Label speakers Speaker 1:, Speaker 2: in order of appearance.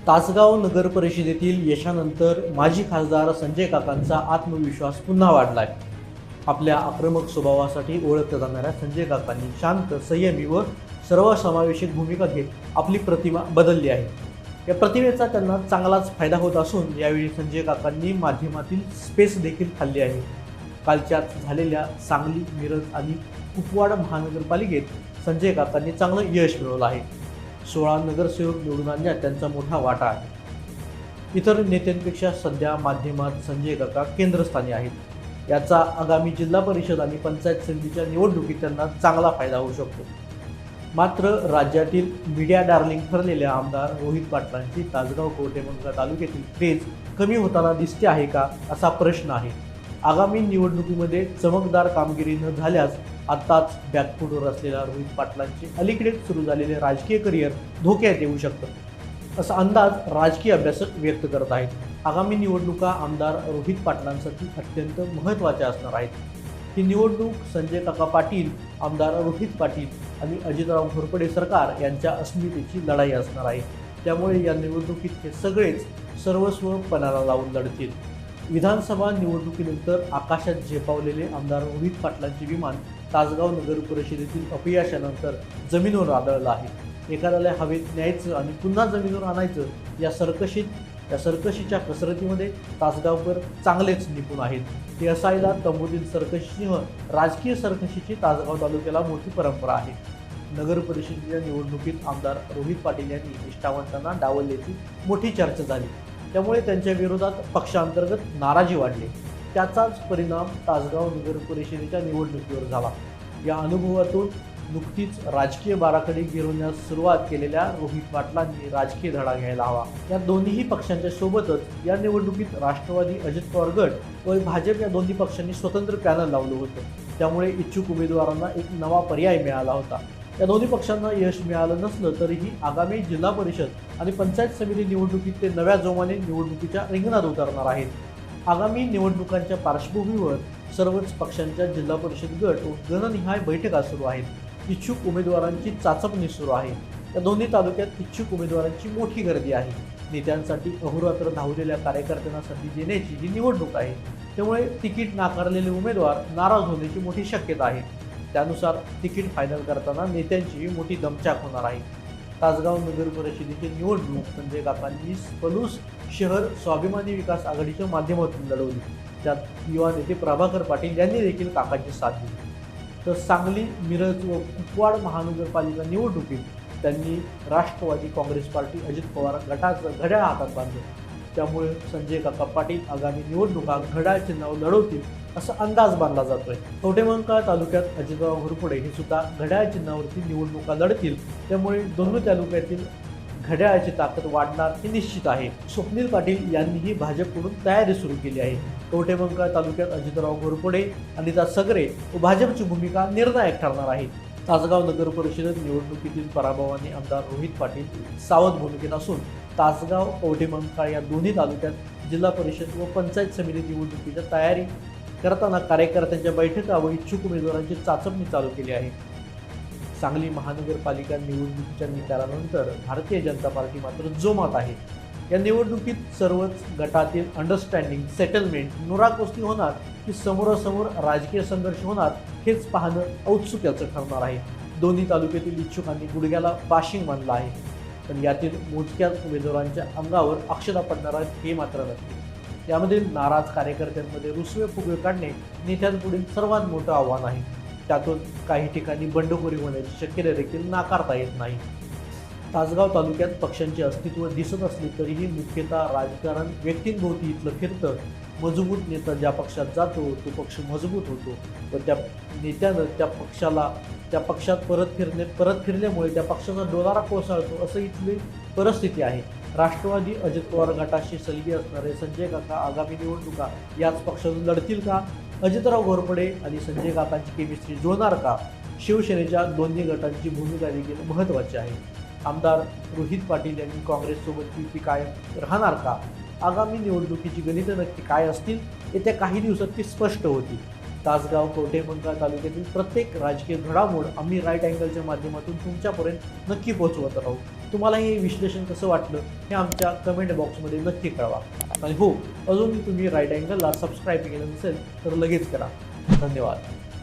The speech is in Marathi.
Speaker 1: तासगाव नगर परिषदेतील यशानंतर माजी खासदार संजय काकांचा आत्मविश्वास पुन्हा वाढलाय। आपल्या आक्रमक स्वभावासाठी ओळखल्या जाणाऱ्या संजय काकांनी शांत, संयमी व सर्वसमावेशक भूमिका घेत आपली प्रतिमा बदलली आहे। या प्रतिमेचा त्यांना चांगलाच फायदा होत असून यावेळी संजय काकांनी माध्यमातील स्पेस देखील खाल्ली आहे। कालच्याच झालेल्या सांगली, मिरज आणि कुपवाड महानगरपालिकेत संजय काकांनी चांगलं यश मिळवलं आहे। 16 नगरसेवक निवडून आणण्यात त्यांचा मोठा वाटा आहे। इतर नेत्यांपेक्षा सध्या माध्यमात संजय काका केंद्रस्थानी आहेत। याचा आगामी जिल्हा परिषद आणि पंचायत समितीच्या निवडणुकीत त्यांना चांगला फायदा होऊ शकतो। मात्र राज्यातील मीडिया डार्लिंग ठरलेल्या आमदार रोहित पाटलांची तासगाव कवठेमंकाळ तालुक्यातील क्रेज कमी होताना दिसते आहे का, असा प्रश्न आहे। आगामी निवडणुकीमध्ये चमकदार कामगिरी न झाल्यास आताच बॅकफूटवर असलेल्या रोहित पाटलांचे अलीकडेच सुरू झालेले राजकीय करिअर धोक्यात येऊ शकतं, असा अंदाज राजकीय अभ्यासक व्यक्त करत आहेत। आगामी निवडणुका आमदार रोहित पाटलांसाठी अत्यंत महत्त्वाच्या असणार आहेत। ही निवडणूक संजय काका पाटील, आमदार रोहित पाटील आणि अजितराव घोरपडे सरकार यांच्या अस्मितेची लढाई असणार आहे। त्यामुळे या निवडणुकीत हे सगळेच सर्वस्व पणाला लावून लढतील। विधानसभा निवडणुकीनंतर आकाशात झेपावलेले आमदार रोहित पाटलांचे विमान तासगाव नगर परिषदेतील अपयशानंतर जमिनीवर आदळलं आहे। एखाद्याला हवेत न्यायचं आणि पुन्हा जमिनीवर आणायचं, या सर्कशीच्या कसरतीमध्ये तासगावकर चांगलेच निपुण आहेत। हे असायला तंबूतील सर्कशीसह राजकीय सर्कशीची तासगाव तालुक्याला मोठी परंपरा आहे। नगर परिषदेच्या निवडणुकीत आमदार रोहित पाटील यांनी निष्ठावंतांना डावलल्याची मोठी चर्चा झाली। त्यामुळे त्यांच्या विरोधात पक्षांतर्गत नाराजी वाढली। त्याचाच परिणाम तासगाव नगर परिषदेच्या निवडणुकीवर झाला। या अनुभवातून नुकतीच राजकीय बाराखडी गिरवण्यास सुरुवात केलेल्या रोहित पाटलांनी राजकीय धडा घ्यायला हवा। या दोन्ही पक्षांच्या सोबतच या निवडणुकीत राष्ट्रवादी अजित पवार गट व भाजप या दोन्ही पक्षांनी स्वतंत्र पॅनल लावलं होतं। त्यामुळे इच्छुक उमेदवारांना एक नवा पर्याय मिळाला होता। या दोन्ही पक्षांना यश मिळालं नसलं तरीही आगामी जिल्हा परिषद आणि पंचायत समिती निवडणुकीत ते नव्या जोमाने निवडणुकीच्या रिंगणात उतरणार आहेत। आगामी निवडणुकांच्या पार्श्वभूमीवर सर्वच पक्षांच्या जिल्हा परिषद गट व गणनिहाय बैठका सुरू आहेत। इच्छुक उमेदवारांची चाचपणी सुरू आहे। या दोन्ही तालुक्यात इच्छुक उमेदवारांची मोठी गर्दी आहे। नेत्यांसाठी अहोरात्र धावलेल्या कार्यकर्त्यांना संधी देण्याची ही निवडणूक आहे। त्यामुळे तिकीट नाकारलेले उमेदवार नाराज होण्याची मोठी शक्यता आहे। त्यानुसार तिकीट फायनल करताना नेत्यांची मोठी दमछाक होणार आहे। तासगाव नगर परिषदेची निवडणूक संजय काकांनी पलूस शहर स्वाभिमानी विकास आघाडीच्या माध्यमातून लढवली। त्यात युवा नेते प्रभाकर पाटील यांनी देखील काकांची साथ दिली। तर सांगली, मिरज व कुपवाड महानगरपालिका निवडणुकीत त्यांनी राष्ट्रवादी काँग्रेस पार्टी अजित पवार गटाचं घड्याळ हातात बांधलं। त्यामुळे संजय काका पाटील आगामी निवडणुका घड्याळ चिन्हावर लढवतील असा अंदाज बांधला जातोय। कवठेमंकाळ तालुक्यात अजितराव घोरपडे हे सुद्धा घड्याळ चिन्हावरती निवडणुका लढतील। त्यामुळे दोन्ही तालुक्यातील घड्याळाची ताकद वाढणार हे निश्चित आहे। स्वप्नील पाटील यांनीही भाजपकडून तयारी सुरू केली आहे। कवठेमंकाळ तालुक्यात अजितराव घोरपडे, अनिता सगरे व भाजपची भूमिका निर्णायक ठरणार आहे। तासगाव नगर परिषद निवडणुकीतील पराभवाने आमदार रोहित पाटील सावध भूमिकेत असून तासगाव, कवठेमंकाळ या दोन्ही तालुक्यात जिल्हा परिषद व पंचायत समिती निवडणुकीच्या तयारी करताना कार्यकर्त्यांच्या बैठका व इच्छुक उमेदवारांची चाचपणी चालू केली आहे। सांगली महानगरपालिका निवडणुकीच्या निकालानंतर भारतीय जनता पार्टी मात्र जोमात आहे। या निवडणुकीत सर्वच गटातील अंडरस्टँडिंग, सेटलमेंट, नुराकुस्ती होणार की समोरासमोर राजकीय संघर्ष होणार, हेच पाहणं औत्सुक्याचं ठरणार आहे। दोन्ही तालुक्यातील इच्छुकांनी गुडघ्याला बाशिंग बांधलं आहे, पण यातील मोजक्याच उमेदवारांच्या अंगावर अक्षता पडणार आहेत हे मात्र नक्की। यामधील नाराज कार्यकर्त्यांमध्ये रुसवे फुगवे काढणे नेत्यांपुढील सर्वात मोठं आव्हान आहे। त्यातून काही ठिकाणी बंडखोरी होण्याची शक्यता देखील नाकारता येत नाही। तासगाव तालुक्यात पक्षांचे अस्तित्व दिसत असले तरीही मुख्यतः राजकारण व्यक्तींभोवती इथलं फिरतं। मजबूत नेता ज्या पक्षात जातो तो पक्ष मजबूत होतो व त्या नेत्यानं त्या पक्षात परत फिरल्यामुळे त्या पक्षाचा डोलारा कोसळतो, असं इथली परिस्थिती आहे। राष्ट्रवादी अजित पवार गटाशी सलगी असणारे संजय काका आगामी निवडणुका याच पक्षातून लढतील का? अजितराव घोरपडे आणि संजय काकांची केमिस्ट्री जुळणार का? शिवसेनेच्या दोन्ही गटांची भूमिका देखील महत्त्वाची आहे। आमदार रोहित पाटील यांनी काँग्रेससोबत युती कायम राहणार का? आगामी निवडणुकीची गणितं नक्की काय असतील, येत्या काही दिवसात ती स्पष्ट होतील। तासगाव कवठेमंकाळ तालुक्यातील प्रत्येक राजकीय घडामोड आम्ही राईट अँगलच्या माध्यमातून तुमच्यापर्यंत नक्की पोहोचवत राहू. तुम्हाला हे विश्लेषण कसं वाटलं हे आमच्या कमेंट बॉक्समध्ये नक्की कळवा. आणि हो, अजून तुम्ही राईट अँगलला सबस्क्राईब केलं नसेल तर लगेच करा. धन्यवाद.